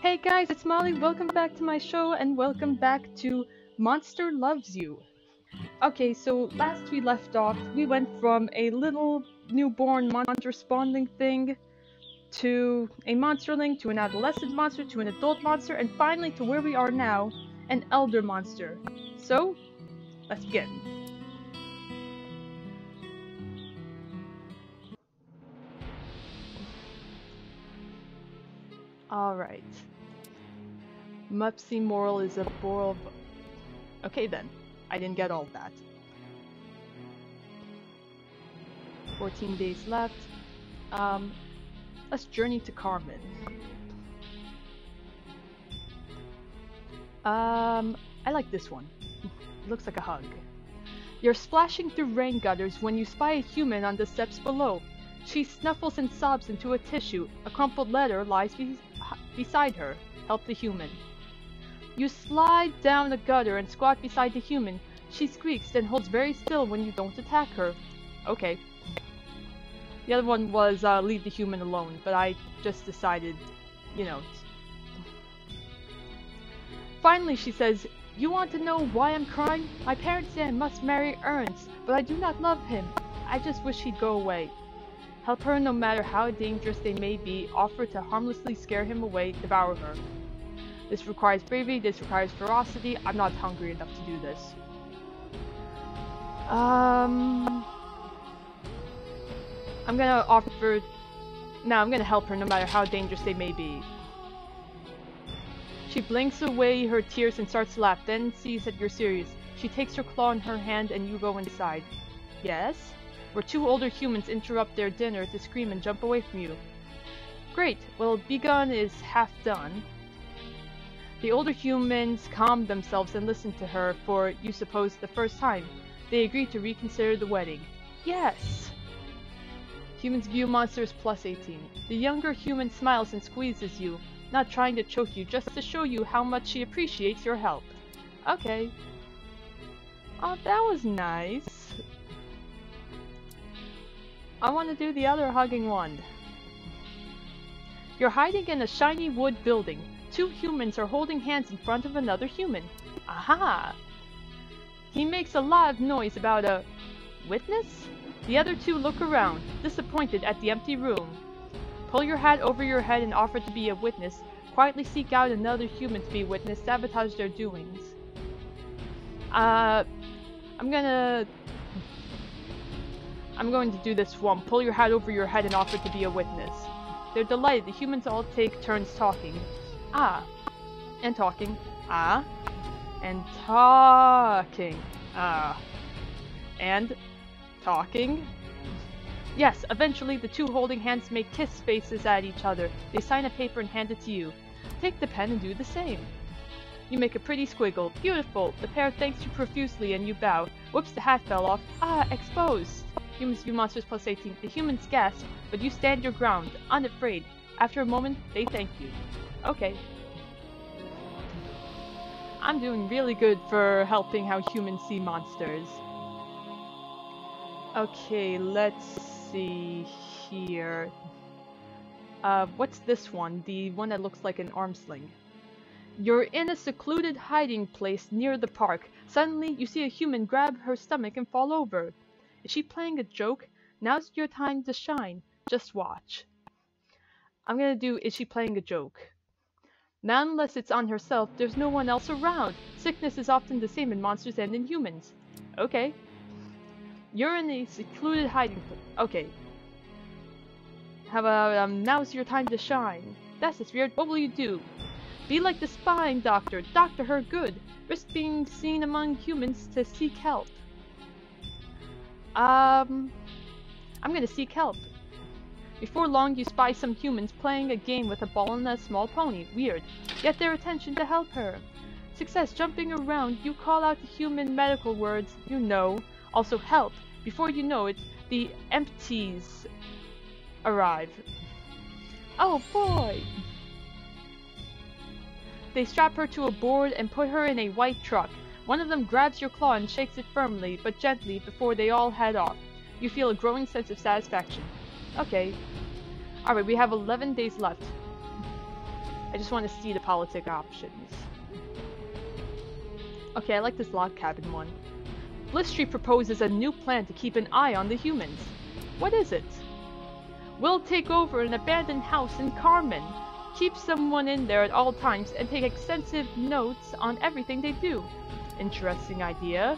Hey guys, it's Molly. Welcome back to my show and welcome back to Monster Loves You. Okay, so last we left off, we went from a little newborn monster spawning thing to a monsterling, to an adolescent monster, to an adult monster, and finally to where we are now, an elder monster. So, let's begin. Alright. Mupsy Moral is a boral. Okay then, I didn't get all that. 14 days left. Let's journey to Carmen. I like this one. It looks like a hug. You're splashing through rain gutters when you spy a human on the steps below. She snuffles and sobs into a tissue. A crumpled letter lies beside her. Help the human. You slide down the gutter and squat beside the human. She squeaks, then holds very still when you don't attack her. Okay. The other one was leave the human alone, but I just decided, you know. Finally she says, you want to know why I'm crying? My parents say I must marry Ernst, but I do not love him. I just wish he'd go away. Help her no matter how dangerous they may be, offer to harmlessly scare him away, devour her. This requires bravery, this requires ferocity. I'm not hungry enough to do this. I'm gonna offer... No, I'm gonna help her no matter how dangerous they may be. She blinks away her tears and starts to laugh, then sees that you're serious. She takes her claw in her hand and you go inside. Yes? Where two older humans interrupt their dinner to scream and jump away from you. Great, well, Begun is half done. The older humans calm themselves and listen to her for, you suppose, the first time. They agree to reconsider the wedding. Yes! Humans view monsters plus 18. The younger human smiles and squeezes you, not trying to choke you, just to show you how much she appreciates your help. Okay. Oh, that was nice. I want to do the other hugging one. You're hiding in a shiny wood building. Two humans are holding hands in front of another human. Aha! He makes a lot of noise about a witness? The other two look around, disappointed at the empty room. Pull your hat over your head and offer to be a witness. Quietly seek out another human to be a witness, sabotage their doings. I'm going to do this one. Pull your hat over your head and offer to be a witness. They're delighted. The humans all take turns talking. Ah. And talking. Ah. And talking. Ah. And talking. Yes, eventually the two holding hands make kiss faces at each other. They sign a paper and hand it to you. Take the pen and do the same. You make a pretty squiggle. Beautiful. The pair thanks you profusely and you bow. Whoops, the hat fell off. Ah, exposed. Humans view monsters plus 18. The humans gasp, but you stand your ground, unafraid. After a moment, they thank you. Okay. I'm doing really good for helping how humans see monsters. Okay, let's see here. What's this one? The one that looks like an arm sling. You're in a secluded hiding place near the park. Suddenly, you see a human grab her stomach and fall over. Is she playing a joke? Now's your time to shine. Just watch. I'm gonna do, is she playing a joke? Not unless it's on herself, there's no one else around. Sickness is often the same in monsters and in humans. Okay. You're in a secluded hiding place. Okay. How about, now's your time to shine. That's just weird. What will you do? Be like the spying doctor. Doctor her good. Risk being seen among humans to seek help. I'm gonna seek help. Before long, you spy some humans playing a game with a ball and a small pony. Weird. Get their attention to help her. Success. Jumping around, you call out the human medical words you know. Also help. Before you know it, the empties arrive. Oh boy! They strap her to a board and put her in a white truck. One of them grabs your claw and shakes it firmly, but gently, before they all head off. You feel a growing sense of satisfaction. Okay. Alright, we have 11 days left. I just want to see the politic options. Okay, I like this log cabin one. Blisstree proposes a new plan to keep an eye on the humans. What is it? We'll take over an abandoned house in Carmen. Keep someone in there at all times and take extensive notes on everything they do. Interesting idea.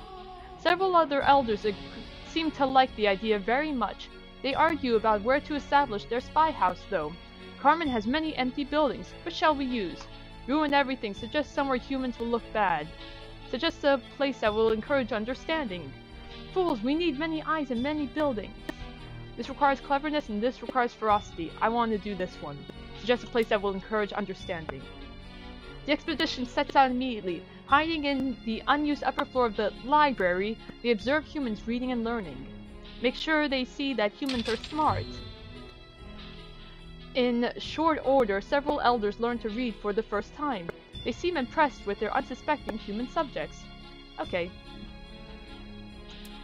Several other elders seem to like the idea very much. They argue about where to establish their spy house, though. Carmen has many empty buildings. Which shall we use? Ruin everything. Suggest somewhere humans will look bad. Suggest a place that will encourage understanding. Fools, we need many eyes and many buildings. This requires cleverness and this requires ferocity. I want to do this one. Suggest a place that will encourage understanding. The expedition sets out immediately. Hiding in the unused upper floor of the library, they observe humans reading and learning. Make sure they see that humans are smart. In short order, several elders learn to read for the first time. They seem impressed with their unsuspecting human subjects. Okay.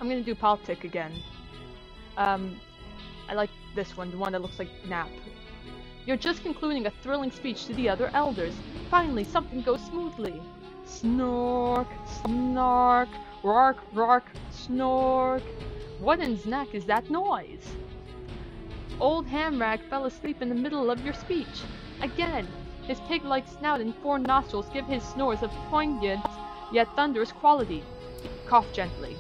I'm gonna do politic again. I like this one, the one that looks like Nap. You're just concluding a thrilling speech to the other elders. Finally, something goes smoothly. Snork, snark, rark, rark, snork. What in Znack is that noise? Old Hamrag fell asleep in the middle of your speech. Again, his pig-like snout and 4 nostrils give his snores a poignant yet thunderous quality. Cough gently.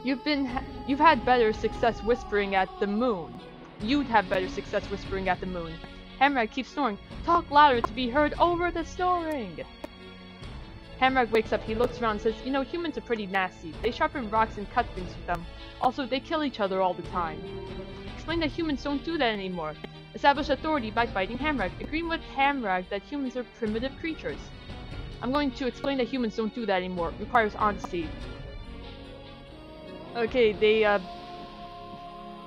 You've had better success whispering at the moon. You'd have better success whispering at the moon. Hamrag keeps snoring. Talk louder to be heard over the snoring. Hamrag wakes up. He looks around and says, you know, humans are pretty nasty. They sharpen rocks and cut things with them. Also, they kill each other all the time. Explain that humans don't do that anymore. Establish authority by fighting Hamrag. Agreeing with Hamrag that humans are primitive creatures. I'm going to explain that humans don't do that anymore. Requires honesty. Okay,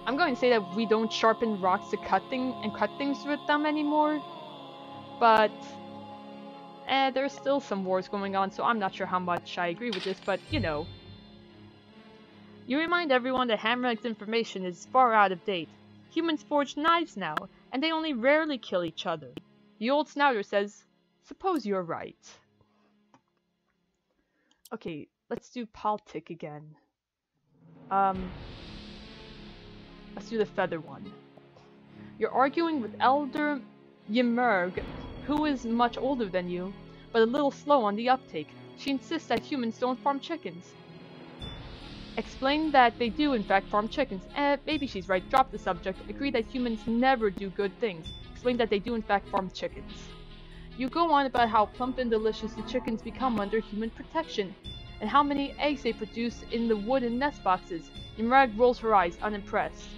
I'm going to say that we don't sharpen rocks to cut things with them anymore. But there's still some wars going on, so I'm not sure how much I agree with this, but you know. You remind everyone that Hamrag's information is far out of date. Humans forge knives now, and they only rarely kill each other. The old snouter says, suppose you're right. Okay, let's do politic again. Let's do the feather one. You're arguing with Elder Ymurg, who is much older than you, but a little slow on the uptake. She insists that humans don't farm chickens. Explain that they do in fact farm chickens. Maybe she's right. Drop the subject. Agree that humans never do good things. Explain that they do in fact farm chickens. You go on about how plump and delicious the chickens become under human protection, and how many eggs they produce in the wooden nest boxes. Ymrag rolls her eyes, unimpressed.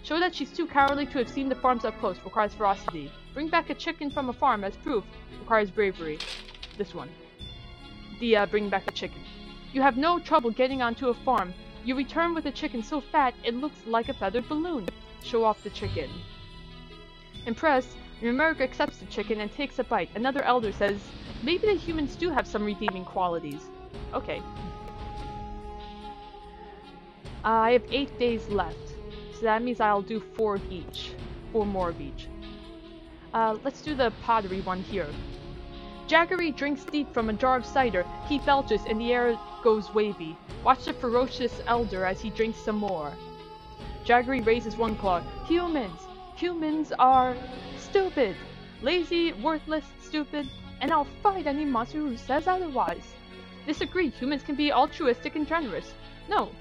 Show that she's too cowardly to have seen the farms up close. Requires ferocity. Bring back a chicken from a farm as proof. Requires bravery. This one. Bring back a chicken. You have no trouble getting onto a farm. You return with a chicken so fat it looks like a feathered balloon. Show off the chicken. Impressed, Ymurg accepts the chicken and takes a bite. Another elder says, maybe the humans do have some redeeming qualities. Okay. I have 8 days left. So that means I'll do 4 each. 4 more of each. Let's do the pottery one here. Jaggery drinks deep from a jar of cider. He belches and the air goes wavy. Watch the ferocious elder as he drinks some more. Jaggery raises one claw. Humans! Humans are stupid! Lazy, worthless, stupid, and I'll fight any monster who says otherwise. Disagree, humans can be altruistic and generous. No.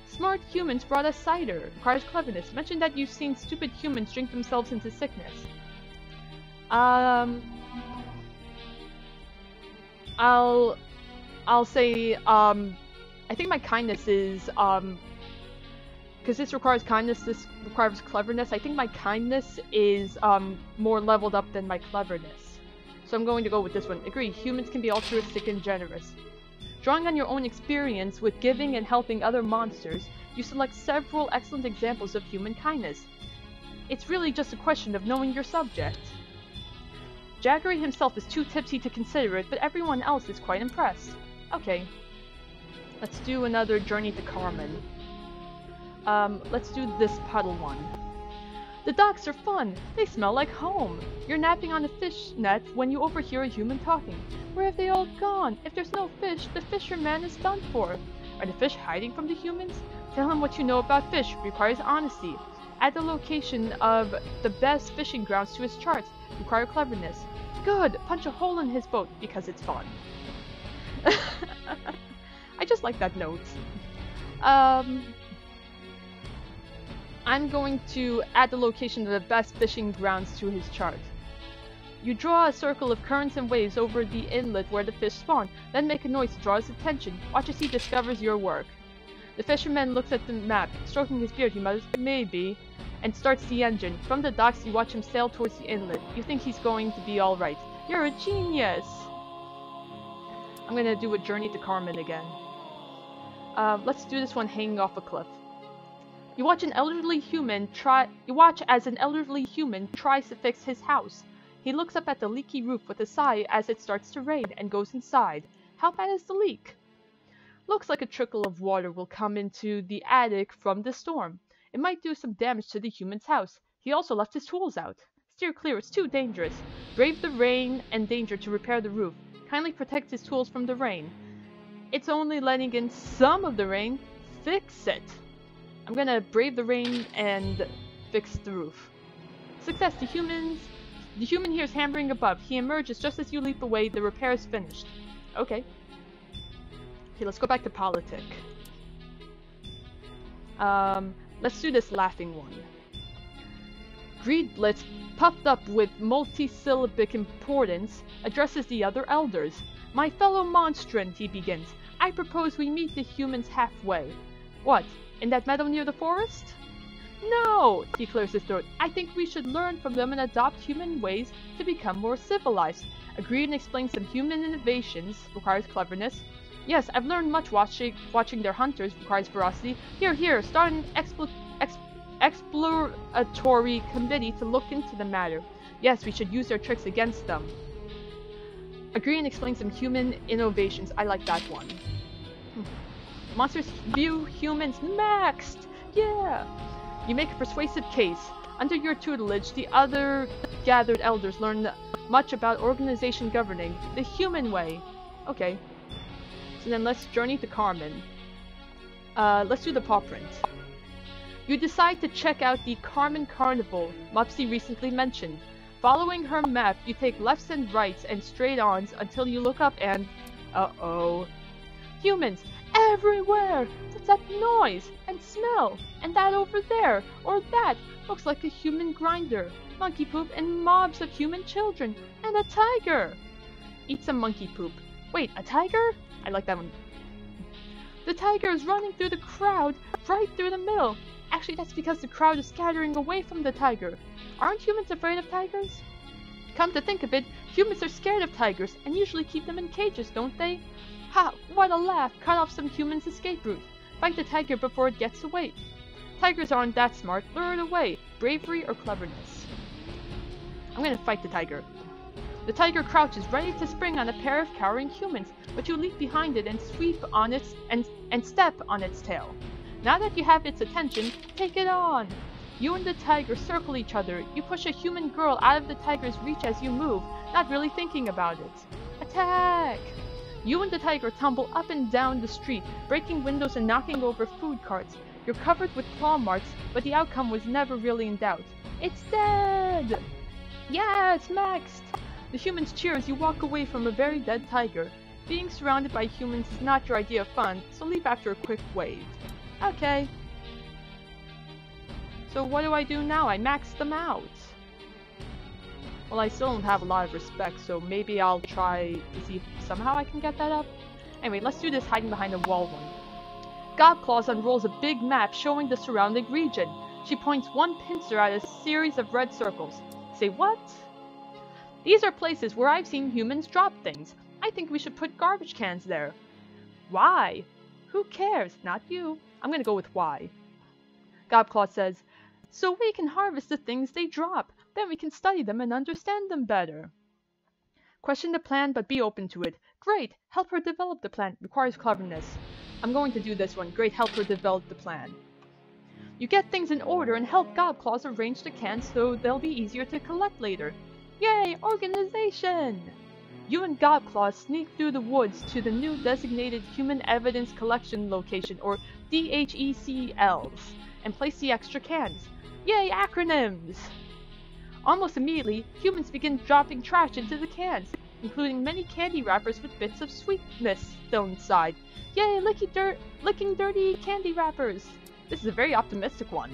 Smart humans brought us cider. Requires cleverness. Mention that you've seen stupid humans drink themselves into sickness. I'll say, I think my kindness is, because this requires kindness, this requires cleverness. I think my kindness is, more leveled up than my cleverness. So I'm going to go with this one. Agree, humans can be altruistic and generous. Drawing on your own experience with giving and helping other monsters, you select several excellent examples of human kindness. It's really just a question of knowing your subject. Jaggery himself is too tipsy to consider it, but everyone else is quite impressed. Okay. Let's do another journey to Carmen. Let's do this puddle one. The docks are fun. They smell like home. You're napping on a fish net when you overhear a human talking. Where have they all gone? If there's no fish, the fisherman is done for. Are the fish hiding from the humans? Tell him what you know about fish. Requires honesty. Add the location of the best fishing grounds to his charts. Require cleverness. Good! Punch a hole in his boat because it's fun. I just like that note. I'm going to add the location of the best fishing grounds to his chart. You draw a circle of currents and waves over the inlet where the fish spawn, then make a noise to draw his attention. Watch as he discovers your work. The fisherman looks at the map. Stroking his beard, he mutters, maybe, and starts the engine. From the docks, you watch him sail towards the inlet. You think he's going to be alright. You're a genius! I'm gonna do a journey to Carmen again. Let's do this one hanging off a cliff. You watch as an elderly human tries to fix his house. He looks up at the leaky roof with a sigh as it starts to rain and goes inside. How bad is the leak? Looks like a trickle of water will come into the attic from the storm. It might do some damage to the human's house. He also left his tools out. Steer clear, it's too dangerous. Brave the rain and danger to repair the roof. Kindly protect his tools from the rain. It's only letting in some of the rain. Fix it. I'm gonna brave the rain and fix the roof. Success, the human hears hammering above. He emerges just as you leap away. The repair is finished. Okay. Okay, let's go back to politic. Let's do this laughing one. Greedblitz, puffed up with multisyllabic importance, addresses the other elders. My fellow monstrant, he begins. I propose we meet the humans halfway. What? In that meadow near the forest? No! He clears his throat. I think we should learn from them and adopt human ways to become more civilized. Agree and explain some human innovations. Requires cleverness. Yes, I've learned much watching their hunters. Requires ferocity. Here, start an exploratory committee to look into the matter. Yes, we should use their tricks against them. Agree and explain some human innovations. I like that one. Monsters view humans maxed! Yeah! You make a persuasive case. Under your tutelage, the other gathered elders learn much about organization governing the human way. Okay. So then let's journey to Carmen. Let's do the paw print. You decide to check out the Carmen Carnival Mopsy recently mentioned. Following her map, you take lefts and rights and straight-ons until you look up and... Uh-oh. Humans! Everywhere! What's that noise? And smell? And that over there? Or that? Looks like a human grinder. Monkey poop and mobs of human children. And a tiger! Eat some monkey poop. Wait, a tiger? I like that one. The tiger is running through the crowd, right through the middle. Actually, that's because the crowd is scattering away from the tiger. Aren't humans afraid of tigers? Come to think of it, humans are scared of tigers and usually keep them in cages, don't they? Ha! What a laugh! Cut off some human's escape route. Fight the tiger before it gets away. Tigers aren't that smart. Lure it away. Bravery or cleverness? I'm gonna fight the tiger. The tiger crouches, ready to spring on a pair of cowering humans, but you leap behind it and sweep on its and step on its tail. Now that you have its attention, take it on! You and the tiger circle each other. You push a human girl out of the tiger's reach as you move, not really thinking about it. Attack! You and the tiger tumble up and down the street, breaking windows and knocking over food carts. You're covered with claw marks, but the outcome was never really in doubt. It's dead! Yeah, it's maxed! The humans cheer as you walk away from a very dead tiger. Being surrounded by humans is not your idea of fun, so leave after a quick wave. Okay. So what do I do now? I maxed them out. Well, I still don't have a lot of respect, so maybe I'll try to see if somehow I can get that up. Anyway, let's do this hiding behind a wall one. Gobclaws unrolls a big map showing the surrounding region. She points one pincer at a series of red circles. Say what? These are places where I've seen humans drop things. I think we should put garbage cans there. Why? Who cares? Not you. I'm gonna go with why. Gobclaw says, so we can harvest the things they drop. Then we can study them and understand them better. Question the plan, but be open to it. Great! Help her develop the plan. Requires cleverness. I'm going to do this one. Great, help her develop the plan. You get things in order and help Godclaws arrange the cans so they'll be easier to collect later. Yay, organization! You and Godclaw sneak through the woods to the new designated Human Evidence Collection Location, or DHECLs, and place the extra cans. Yay, acronyms! Almost immediately, humans begin dropping trash into the cans, including many candy wrappers with bits of sweetness still inside. Yay, licking dirty candy wrappers! This is a very optimistic one.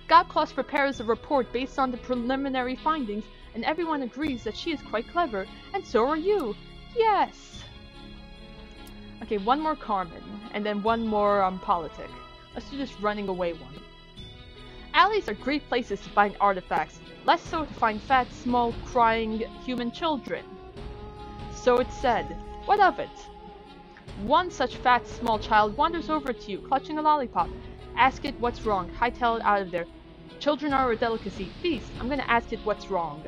Godclaw prepares a report based on the preliminary findings, and everyone agrees that she is quite clever, and so are you! Yes! Okay, one more Carmen, and then one more politic. Let's do this running away one. Alleys are great places to find artifacts, less so to find fat, small, crying human children. So it's said. What of it? One such fat, small child wanders over to you, clutching a lollipop. Ask it what's wrong. Hightail it out of there. Children are a delicacy. Feast. I'm gonna ask it what's wrong.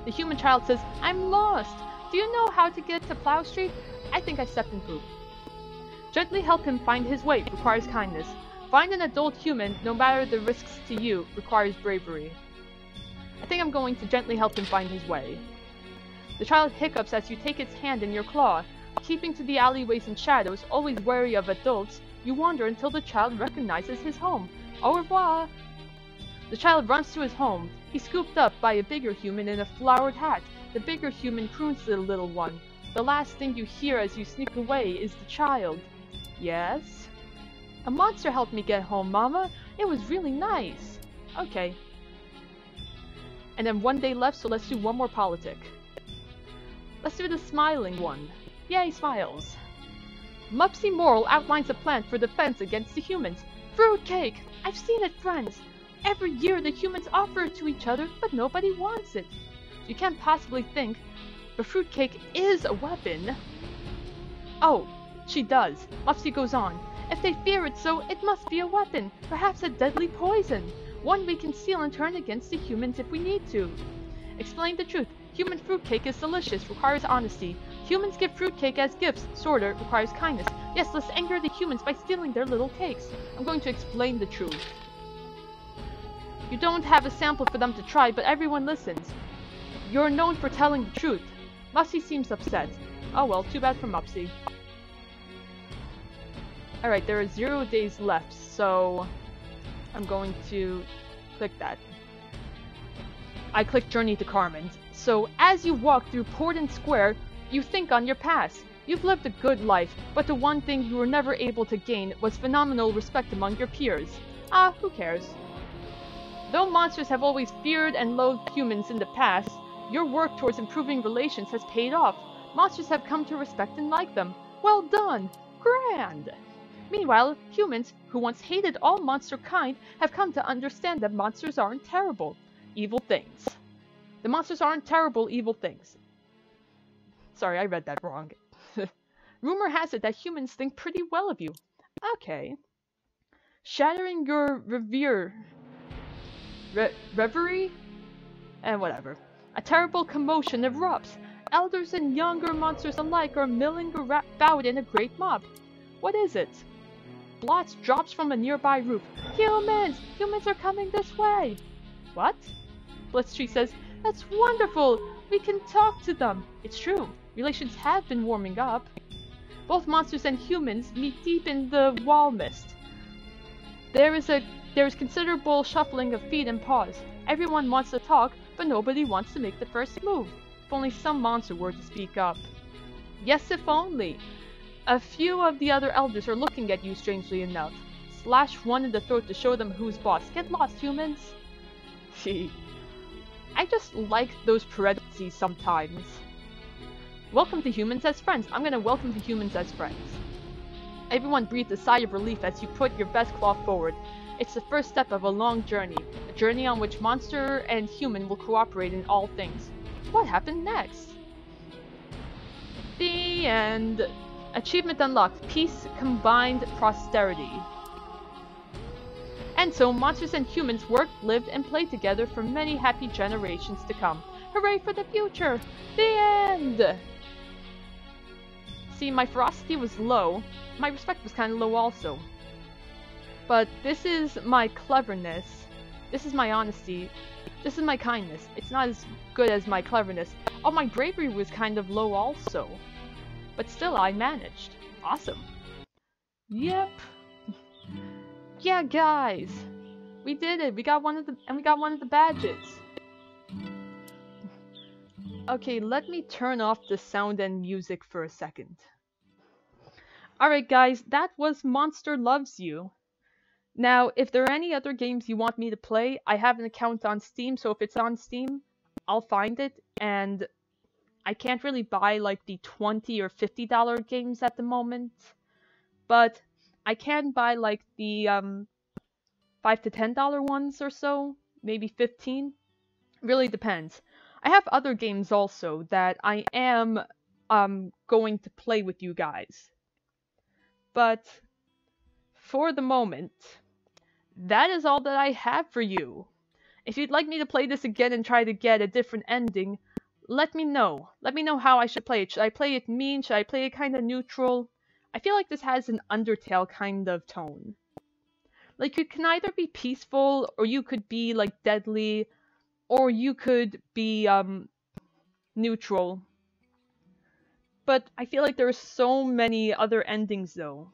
The human child says, I'm lost. Do you know how to get to Plow Street? I think I stepped in poop. Gently help him find his way requires kindness. Find an adult human, no matter the risks to you, requires bravery. I think I'm going to gently help him find his way. The child hiccups as you take its hand in your claw. Keeping to the alleyways and shadows, always wary of adults, you wander until the child recognizes his home. Au revoir! The child runs to his home. He's scooped up by a bigger human in a flowered hat. The bigger human croons to the little one. The last thing you hear as you sneak away is the child. Yes? A monster helped me get home, Mama. It was really nice. Okay. And then one day left, so let's do one more politic. Let's do the smiling one. Yay, smiles. Mupsy Moral outlines a plan for defense against the humans. Fruitcake! I've seen it, friends. Every year the humans offer it to each other, but nobody wants it. You can't possibly think, but fruitcake is a weapon. Oh, she does. Mupsy goes on. If they fear it so, it must be a weapon, perhaps a deadly poison. One we can steal and turn against the humans if we need to. Explain the truth. Human fruitcake is delicious, requires honesty. Humans give fruitcake as gifts, sorta, requires kindness. Yes, let's anger the humans by stealing their little cakes. I'm going to explain the truth. You don't have a sample for them to try, but everyone listens. You're known for telling the truth. Mupsy seems upset. Oh well, too bad for Mupsy. Alright, there are 0 days left, so I'm going to click that. I click Journey to Carmen. So, as you walk through Portland Square, you think on your past. You've lived a good life, but the one thing you were never able to gain was phenomenal respect among your peers. Ah, who cares? Though monsters have always feared and loathed humans in the past, your work towards improving relations has paid off. Monsters have come to respect and like them. Well done! Grand! Meanwhile, humans, who once hated all monster kind, have come to understand that monsters aren't terrible, evil things. The monsters aren't terrible, evil things. Sorry, I read that wrong. Rumor has it that humans think pretty well of you. Okay. Shattering your reverie? And whatever. A terrible commotion erupts. Elders and younger monsters alike are milling about in a great mob. What is it? Blotz drops from a nearby roof. Humans! Humans are coming this way! What? Blitztree says, that's wonderful! We can talk to them! It's true. Relations have been warming up. Both monsters and humans meet deep in the wall mist. There is considerable shuffling of feet and paws. Everyone wants to talk, but nobody wants to make the first move. If only some monster were to speak up. Yes, if only. A few of the other elders are looking at you, strangely enough. Slash one in the throat to show them who's boss. Get lost, humans! I just like those parentheses sometimes. Welcome to humans as friends. I'm gonna welcome to humans as friends. Everyone breathes a sigh of relief as you put your best claw forward. It's the first step of a long journey. A journey on which monster and human will cooperate in all things. What happened next? The end. Achievement unlocked. Peace combined prosperity. And so monsters and humans worked, lived, and played together for many happy generations to come. Hooray for the future! The end! See, my ferocity was low. My respect was kind of low also. But this is my cleverness. This is my honesty. This is my kindness. It's not as good as my cleverness. Oh, my bravery was kind of low also. But still, I managed. Awesome. Yep. Yeah, guys. We did it. We got one of the badges. Okay, let me turn off the sound and music for a second. Alright guys, that was Monster Loves You. Now, if there are any other games you want me to play, I have an account on Steam, so if it's on Steam, I'll find it, and I can't really buy like the $20 or $50 games at the moment, but I can buy like the $5 to $10 ones or so, maybe 15. Really depends. I have other games also that I am going to play with you guys. But for the moment, that is all that I have for you. If you'd like me to play this again and try to get a different ending, let me know. Let me know how I should play it. Should I play it mean? Should I play it kind of neutral? I feel like this has an Undertale kind of tone. Like, you can either be peaceful, or you could be, like, deadly, or you could be, neutral. But I feel like there are so many other endings, though.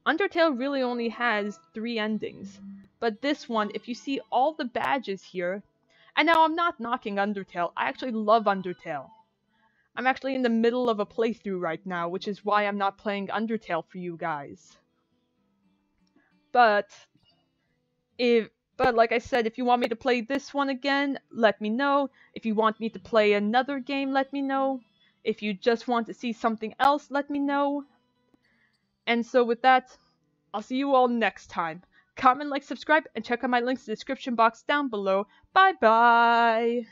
Undertale really only has 3 endings, but this one, if you see all the badges here, and now I'm not knocking Undertale, I actually love Undertale. I'm actually in the middle of a playthrough right now, which is why I'm not playing Undertale for you guys. But like I said, if you want me to play this one again, let me know. If you want me to play another game, let me know. If you just want to see something else, let me know. And so with that, I'll see you all next time. Comment, like, subscribe, and check out my links in the description box down below. Bye bye!